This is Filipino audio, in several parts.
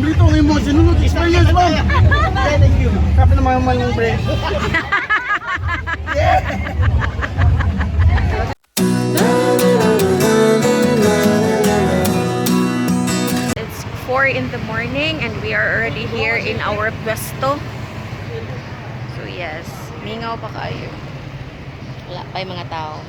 dito ang emotion nun. Experience mo. Thank you. Sabi naman naman yung break. It's 4 in the morning and we are already here in our pwesto. So yes, mingaw pa kayo. Wala pa yung mga tao.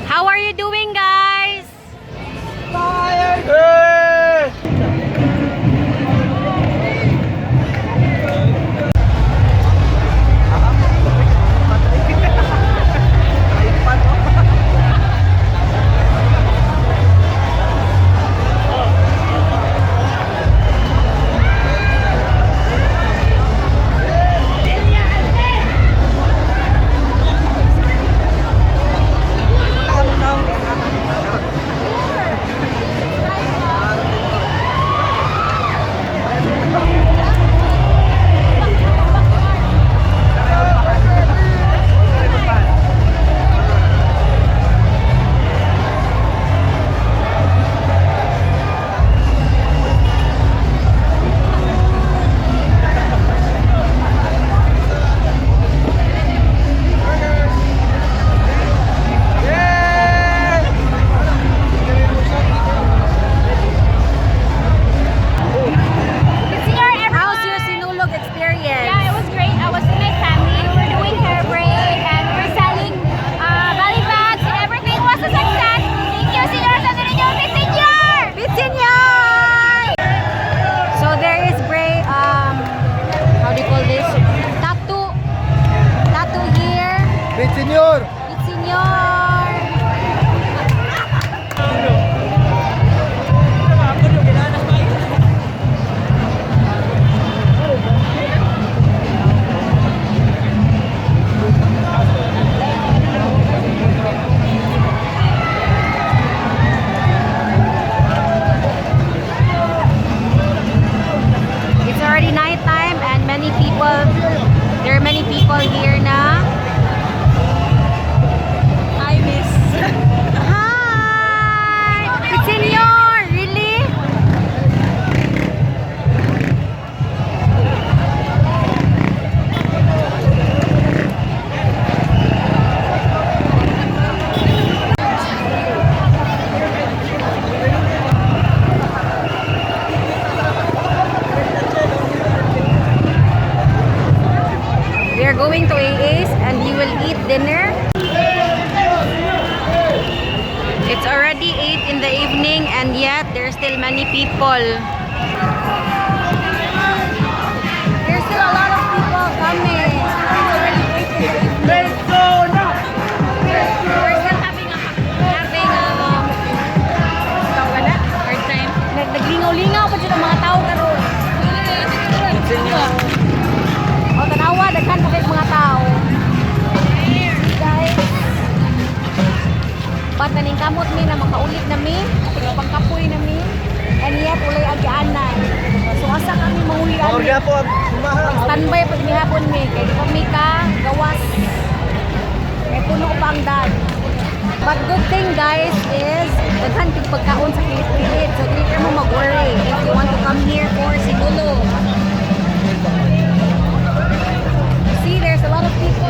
How are you doing, guys? yet. There's still many people. There's still a lot of people coming. Let's go now! We're still having hard time. Naglingaw-lingaw pa dyan ang mga tao karon. O, tanawa, daghan pa kayo mga tao. Guys, ba't naning kamot mi na makaulit na mi, pagkapoy na mi, and yet ulay agianan. So, asa kami mahulian mi. Orga po, sumahang. Standby pag mihapon mi, kaya di pa mi ka, gawas. Kaya puno pa ang dad. But good thing guys is, daghan tig pagkaon sa kilit-kilit. So, dili ka mo mag-worry if you want to come here for Sigolo. See, there's a lot of people.